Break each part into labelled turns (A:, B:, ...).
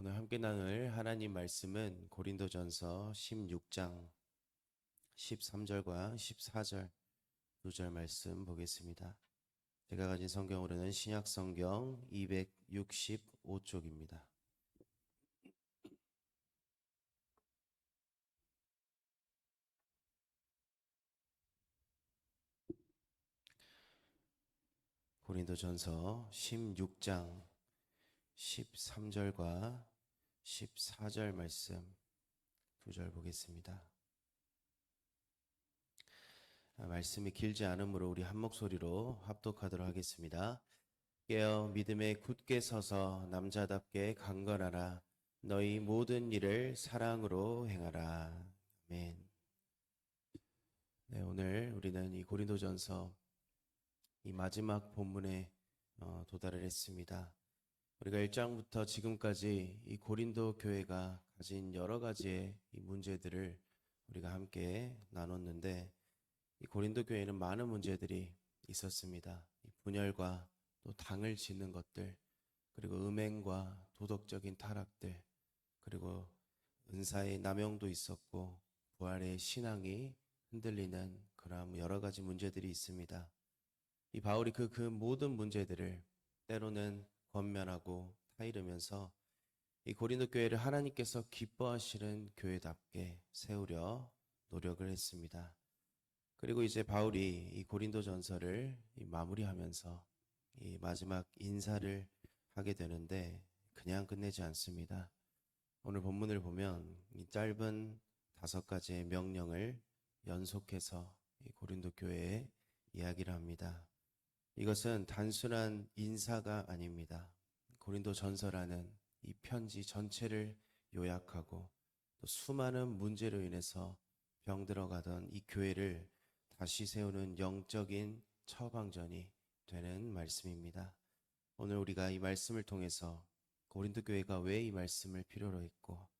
A: 오늘 함께 나눌 하나님 말씀은 고린도전서 16장 13절과 14절 두 절 말씀 보겠습니다. 제가 가진 성경으로는 신약 성경 265쪽입니다. 고린도전서 16장 13절과 14절 말씀 두 절 보겠습니다. 말씀이 길지 않으므로 우리 한 목소리로 합독하도록 하겠습니다. 깨어 믿음에 굳게 서서 남자답게 강건하라. 너희 모든 일을 사랑으로 행하라. 아멘. 네, 오늘 우리는 이 고린도전서 이 마지막 본문에 도달을 했습니다. 우리가 1장부터 지금까지 이 고린도 교회가 가진 여러 가지의 이 문제들을 우리가 함께 나눴는데, 이 고린도 교회에는 많은 문제들이 있었습니다. 이 분열과 또 당을 짓는 것들, 그리고 음행과 도덕적인 타락들, 그리고 은사의 남용도 있었고 부활의 신앙이 흔들리는 그러한 여러 가지 문제들이 있습니다. 이 바울이 그 모든 문제들을 때로는 권면하고 타이르면서 이 고린도 교회를 하나님께서 기뻐하시는 교회답게 세우려 노력을 했습니다. 그리고 이제 바울이 이 고린도 전서를 마무리하면서 이 마지막 인사를 하게 되는데 그냥 끝내지 않습니다. 오늘 본문을 보면 이 짧은 5가지의 명령을 연속해서 이 고린도 교회에 이야기를 합니다. 이것은 단순한 인사가 아닙니다. 고린도 전서라는 이 편지 전체를 요약하고 또 수많은 문제로 인해서 병들어가던 이 교회를 다시 세우는 영적인 처방전이 되는 말씀입니다. 오늘 우리가 이 말씀을 통해서 고린도 교회가 왜 이 말씀을 필요로 했고,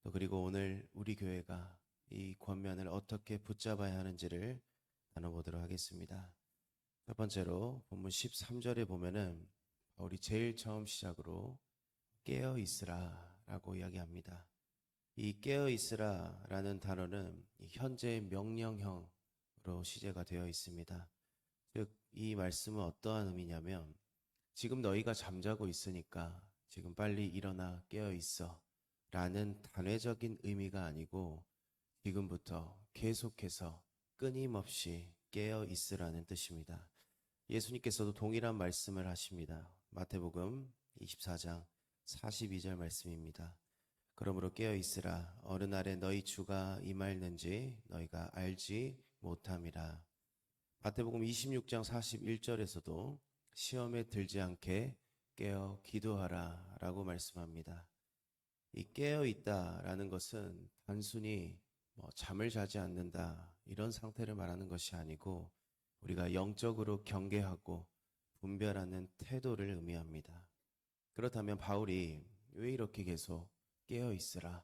A: 또 그리고 오늘 우리 교회가 이 권면을 어떻게 붙잡아야 하는지를 나눠보도록 하겠습니다. 첫 번째로 본문 13절에 보면은 바울이 제일 처음 시작으로 깨어 있으라 라고 이야기합니다. 이 깨어 있으라 라는 단어는 현재 명령형으로 시제가 되어 있습니다. 즉, 이 말씀은 어떠한 의미냐면, 지금 너희가 잠자고 있으니까 지금 빨리 일어나 깨어 있어 라는 단회적인 의미가 아니고, 지금부터 계속해서 끊임없이 깨어 있으라는 뜻입니다. 예수님께서도 동일한 말씀을 하십니다. 마태복음 24장 42절 말씀입니다. 그러므로 깨어 있으라. 어느 날에 너희 주가 임하였는지 너희가 알지 못함이라. 마태복음 26장 41절에서도 시험에 들지 않게 깨어 기도하라 라고 말씀합니다. 이 깨어 있다라는 것은 단순히 잠을 자지 않는다 이런 상태를 말하는 것이 아니고, 우리가 영적으로 경계하고 분별하는 태도를 의미합니다. 그렇다면 바울이 왜 이렇게 계속 깨어 있으라,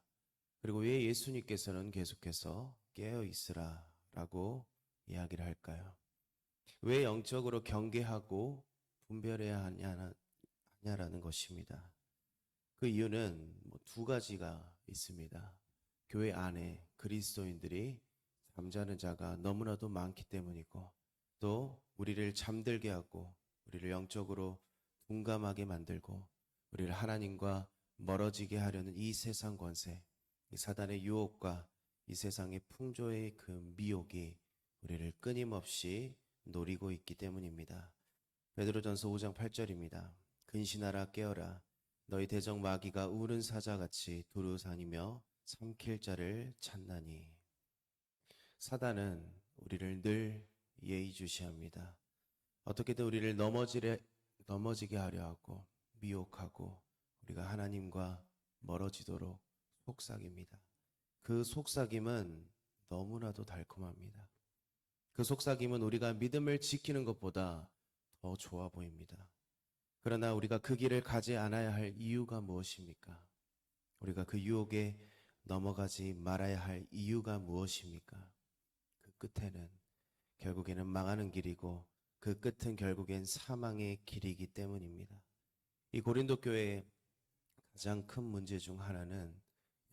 A: 그리고 왜 예수님께서는 계속해서 깨어 있으라 라고 이야기를 할까요? 왜 영적으로 경계하고 분별해야 하냐라는 것입니다. 그 이유는 2가지가 있습니다. 교회 안에 그리스도인들이 잠자는 자가 너무나도 많기 때문이고, 또 우리를 잠들게 하고 우리를 영적으로 둔감하게 만들고 우리를 하나님과 멀어지게 하려는 이 세상 권세, 이 사단의 유혹과 이 세상의 풍조의 그 미혹이 우리를 끊임없이 노리고 있기 때문입니다. 베드로전서 5장 8절입니다. 근신하라 깨어라. 너희 대적 마귀가 우는 사자같이 두루다니며 삼킬 자를 찾나니. 사단은 우리를 늘 예의주시합니다. 어떻게든 우리를 넘어지게 하려 하고 미혹하고 우리가 하나님과 멀어지도록 속삭입니다. 그 속삭임은 너무나도 달콤합니다. 그 속삭임은 우리가 믿음을 지키는 것보다 더 좋아 보입니다. 그러나 우리가 그 길을 가지 않아야 할 이유가 무엇입니까? 우리가 그 유혹에 넘어가지 말아야 할 이유가 무엇입니까? 그 끝에는 결국에는 망하는 길이고 그 끝은 결국엔 사망의 길이기 때문입니다. 이 고린도 교회에 가장 큰 문제 중 하나는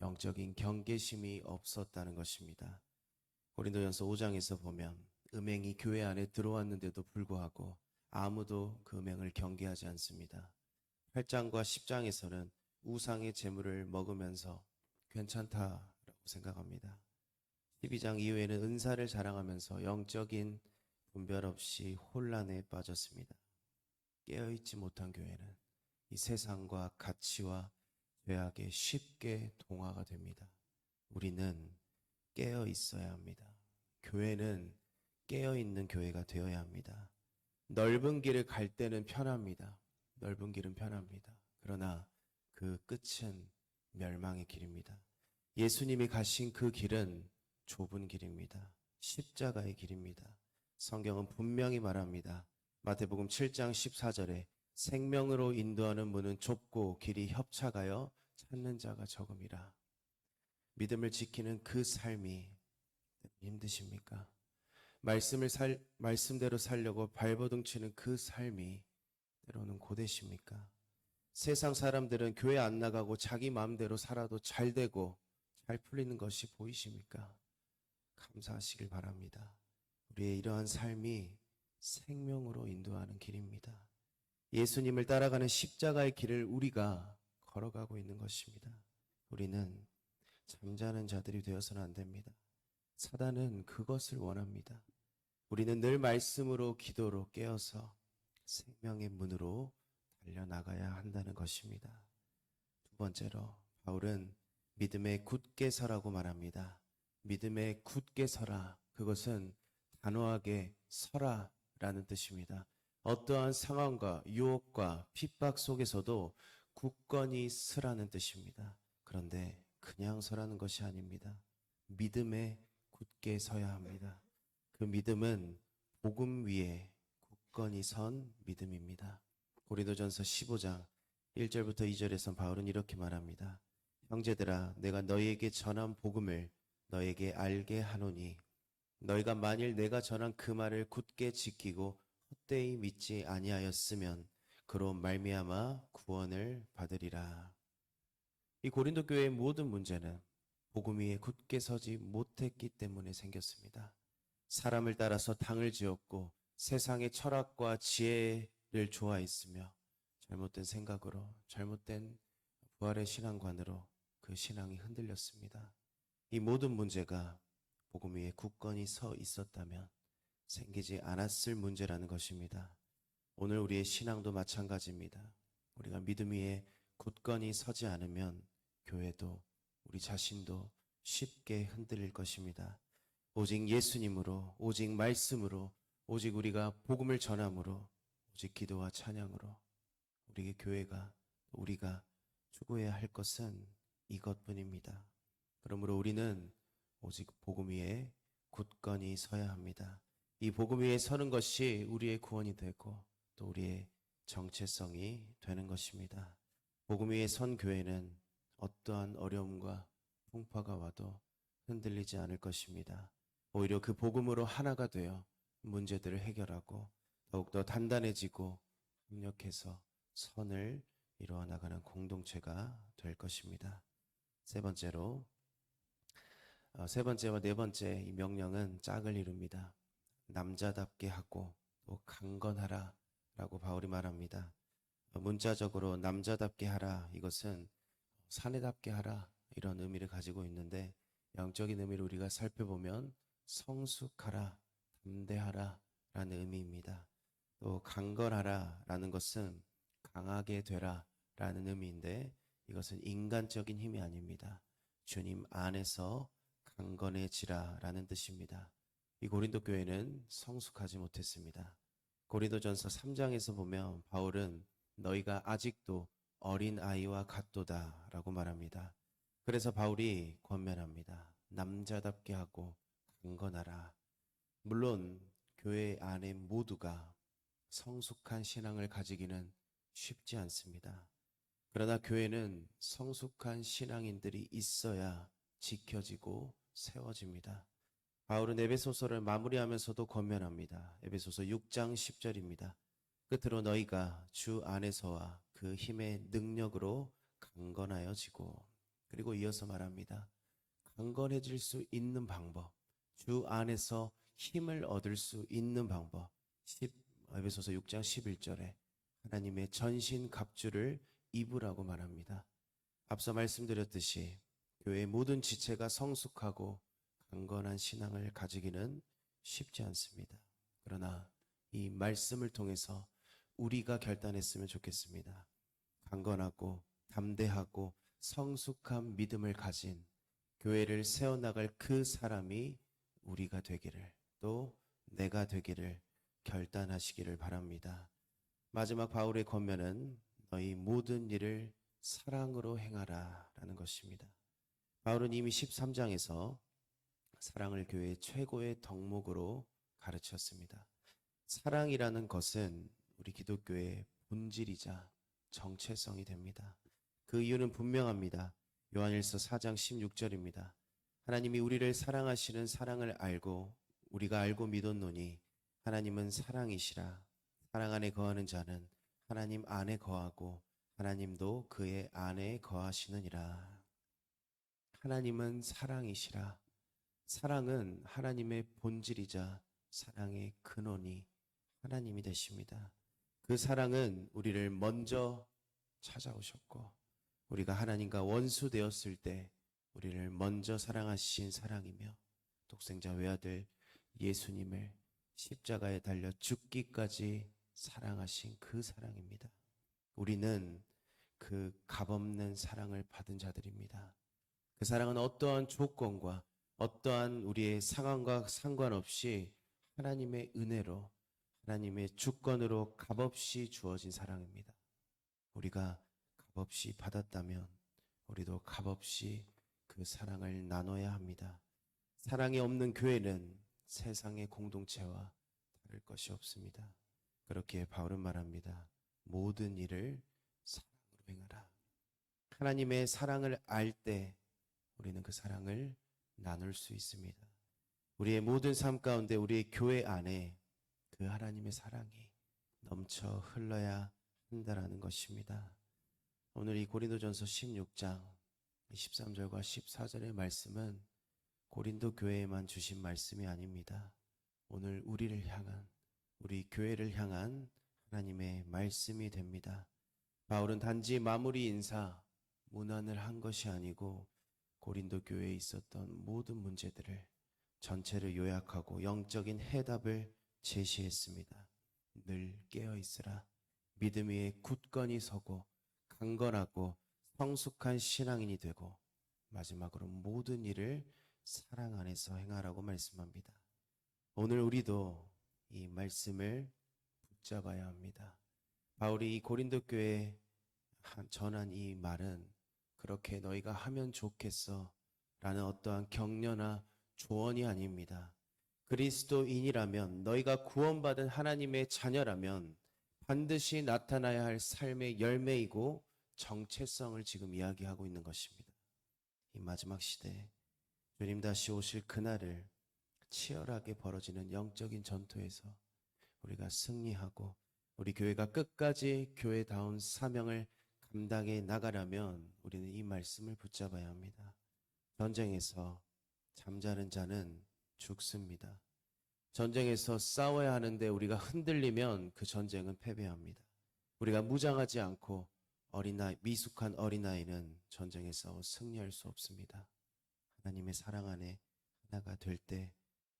A: 영적인 경계심이 없었다는 것입니다. 고린도전서 5장에서 보면 음행이 교회 안에 들어왔는데도 불구하고 아무도 그 음행을 경계하지 않습니다. 8장과 10장에서는 우상의 재물을 먹으면서 괜찮다라고 생각합니다. 12장 이후에는 은사를 자랑하면서 영적인 분별 없이 혼란에 빠졌습니다. 깨어있지 못한 교회는 이 세상과 가치와 죄악에 쉽게 동화가 됩니다. 우리는 깨어 있어야 합니다. 교회는 깨어 있는 교회가 되어야 합니다. 넓은 길을 갈 때는 편합니다. 넓은 길은 편합니다. 그러나 그 끝은 멸망의 길입니다. 예수님이 가신 그 길은 좁은 길입니다. 십자가의 길입니다. 성경은 분명히 말합니다. 마태복음 7장 14절에 생명으로 인도하는 문은 좁고 길이 협착하여 찾는 자가 적음이라. 믿음을 지키는 그 삶이 힘드십니까? 말씀대로 살려고 발버둥 치는 그 삶이 때로는 고되십니까? 세상 사람들은 교회 안 나가고 자기 마음대로 살아도 잘 되고 잘 풀리는 것이 보이십니까? 감사하시길 바랍니다. 우리의 이러한 삶이 생명으로 인도하는 길입니다. 예수님을 따라가는 십자가의 길을 우리가 걸어가고 있는 것입니다. 우리는 잠자는 자들이 되어서는 안 됩니다. 사단은 그것을 원합니다. 우리는 늘 말씀으로 기도로 깨어서 생명의 문으로 달려나가야 한다는 것입니다. 두 번째로 바울은 믿음에 굳게 서라고 말합니다. 믿음에 굳게 서라. 그것은 단호하게 서라라는 뜻입니다. 어떠한 상황과 유혹과 핍박 속에서도 굳건히 서라는 뜻입니다. 그런데 그냥 서라는 것이 아닙니다. 믿음에 굳게 서야 합니다. 그 믿음은 복음 위에 굳건히 선 믿음입니다. 고린도전서 15장 1절부터 2절에서 바울은 이렇게 말합니다. 형제들아, 내가 너희에게 전한 복음을 너에게 알게 하노니 너희가 만일 내가 전한 그 말을 굳게 지키고 헛되이 믿지 아니하였으면 그로 말미암아 구원을 받으리라. 이 고린도 교회의 모든 문제는 복음 위에 굳게 서지 못했기 때문에 생겼습니다. 사람을 따라서 당을 지었고 세상의 철학과 지혜를 좋아했으며 잘못된 생각으로 잘못된 부활의 신앙관으로 그 신앙이 흔들렸습니다. 이 모든 문제가 복음 위에 굳건히 서 있었다면 생기지 않았을 문제라는 것입니다. 오늘 우리의 신앙도 마찬가지입니다. 우리가 믿음 위에 굳건히 서지 않으면 교회도 우리 자신도 쉽게 흔들릴 것입니다. 오직 예수님으로, 오직 말씀으로, 오직 우리가 복음을 전함으로, 오직 기도와 찬양으로 우리의 교회가, 우리가 추구해야 할 것은 이것뿐입니다. 그러므로 우리는 오직 복음 위에 굳건히 서야 합니다. 이 복음 위에 서는 것이 우리의 구원이 되고 또 우리의 정체성이 되는 것입니다. 복음 위에 선 교회는 어떠한 어려움과 풍파가 와도 흔들리지 않을 것입니다. 오히려 그 복음으로 하나가 되어 문제들을 해결하고 더욱더 단단해지고 협력해서 선을 이루어 나가는 공동체가 될 것입니다. 세 번째와 네 번째 이 명령은 짝을 이룹니다. 남자답게 하고 또 강건하라 라고 바울이 말합니다. 문자적으로 남자답게 하라, 이것은 사내답게 하라 이런 의미를 가지고 있는데 영적인 의미를 우리가 살펴보면 성숙하라, 담대하라 라는 의미입니다. 또 강건하라 라는 것은 강하게 되라 라는 의미인데 이것은 인간적인 힘이 아닙니다. 주님 안에서 강건해지라 라는 뜻입니다. 이 고린도 교회는 성숙하지 못했습니다. 고린도전서 3장에서 보면 바울은 너희가 아직도 어린 아이와 같도다 라고 말합니다. 그래서 바울이 권면합니다. 남자답게 하고 강건하라. 물론 교회 안에 모두가 성숙한 신앙을 가지기는 쉽지 않습니다. 그러나 교회는 성숙한 신앙인들이 있어야 지켜지고 세워집니다. 바울은 에베소서를 마무리하면서도 권면합니다. 에베소서 6장 10절입니다. 끝으로 너희가 주 안에서와 그 힘의 능력으로 강건하여지고, 그리고 이어서 말합니다. 강건해질 수 있는 방법, 주 안에서 힘을 얻을 수 있는 방법. 에베소서 6장 11절에 하나님의 전신 갑주를 입으라고 말합니다. 앞서 말씀드렸듯이 교회의 모든 지체가 성숙하고 강건한 신앙을 가지기는 쉽지 않습니다. 그러나 이 말씀을 통해서 우리가 결단했으면 좋겠습니다. 강건하고 담대하고 성숙한 믿음을 가진 교회를 세워나갈 그 사람이 우리가 되기를, 또 내가 되기를 결단하시기를 바랍니다. 마지막 바울의 권면은 너희 모든 일을 사랑으로 행하라 라는 것입니다. 바울은 이미 13장에서 사랑을 교회의 최고의 덕목으로 가르쳤습니다. 사랑이라는 것은 우리 기독교의 본질이자 정체성이 됩니다. 그 이유는 분명합니다. 요한일서 4장 16절입니다. 하나님이 우리를 사랑하시는 사랑을 알고 우리가 알고 믿었노니 하나님은 사랑이시라. 사랑 안에 거하는 자는 하나님 안에 거하고 하나님도 그의 안에 거하시느니라. 하나님은 사랑이시라. 사랑은 하나님의 본질이자 사랑의 근원이 하나님이 되십니다. 그 사랑은 우리를 먼저 찾아오셨고 우리가 하나님과 원수 되었을 때 우리를 먼저 사랑하신 사랑이며 독생자 외아들 예수님을 십자가에 달려 죽기까지 사랑하신 그 사랑입니다. 우리는 그 값없는 사랑을 받은 자들입니다. 그 사랑은 어떠한 조건과 어떠한 우리의 상황과 상관없이 하나님의 은혜로, 하나님의 주권으로 값없이 주어진 사랑입니다. 우리가 값없이 받았다면 우리도 값없이 그 사랑을 나눠야 합니다. 사랑이 없는 교회는 세상의 공동체와 다를 것이 없습니다. 그렇게 바울은 말합니다. 모든 일을 사랑으로 행하라. 하나님의 사랑을 알 때 우리는 그 사랑을 나눌 수 있습니다. 우리의 모든 삶 가운데 우리의 교회 안에 그 하나님의 사랑이 넘쳐 흘러야 한다라는 것입니다. 오늘 이 고린도전서 16장 13절과 14절의 말씀은 고린도 교회에만 주신 말씀이 아닙니다. 오늘 우리를 향한, 우리 교회를 향한 하나님의 말씀이 됩니다. 바울은 단지 마무리 인사, 문안을 한 것이 아니고 고린도 교회에 있었던 모든 문제들을 전체를 요약하고 영적인 해답을 제시했습니다. 늘 깨어 있으라. 믿음 위에 굳건히 서고 강건하고 성숙한 신앙인이 되고 마지막으로 모든 일을 사랑 안에서 행하라고 말씀합니다. 오늘 우리도 이 말씀을 붙잡아야 합니다. 바울이 이 고린도 교회에 전한 이 말은 그렇게 너희가 하면 좋겠어 라는 어떠한 격려나 조언이 아닙니다. 그리스도인이라면, 너희가 구원받은 하나님의 자녀라면 반드시 나타나야 할 삶의 열매이고 정체성을 지금 이야기하고 있는 것입니다. 이 마지막 시대에 주님 다시 오실 그날을 치열하게 벌어지는 영적인 전투에서 우리가 승리하고 우리 교회가 끝까지 교회다운 사명을 감당해 나가려면 우리는 이 말씀을 붙잡아야 합니다. 전쟁에서 잠자는 자는 죽습니다. 전쟁에서 싸워야 하는데 우리가 흔들리면 그 전쟁은 패배합니다. 우리가 무장하지 않고 미숙한 어린아이는 전쟁에 싸워 승리할 수 없습니다. 하나님의 사랑 안에 하나가 될 때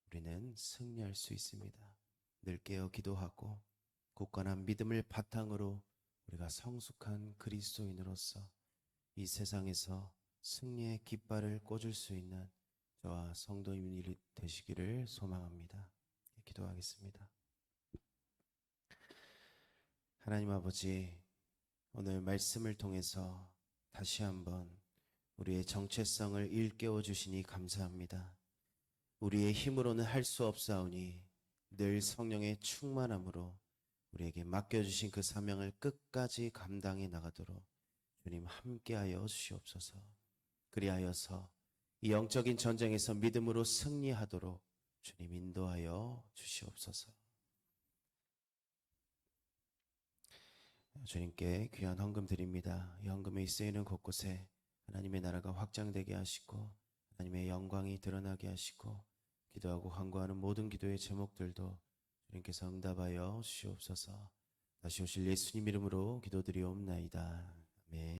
A: 우리는 승리할 수 있습니다. 늘 깨어 기도하고 굳건한 믿음을 바탕으로 우리가 성숙한 그리스도인으로서 이 세상에서 승리의 깃발을 꽂을 수 있는 저와 성도님이 되시기를 소망합니다. 기도하겠습니다. 하나님 아버지, 오늘 말씀을 통해서 다시 한번 우리의 정체성을 일깨워 주시니 감사합니다. 우리의 힘으로는 할 수 없사오니 늘 성령의 충만함으로 우리에게 맡겨주신 그 사명을 끝까지 감당해 나가도록 주님 함께하여 주시옵소서. 그리하여서 이 영적인 전쟁에서 믿음으로 승리하도록 주님 인도하여 주시옵소서. 주님께 귀한 헌금 드립니다. 이 헌금이 쓰이는 곳곳에 하나님의 나라가 확장되게 하시고 하나님의 영광이 드러나게 하시고 기도하고 간구하는 모든 기도의 제목들도 주님께서 응답하여 주시옵소서. 다시 오실 예수님 이름으로 기도드리옵나이다. 아멘.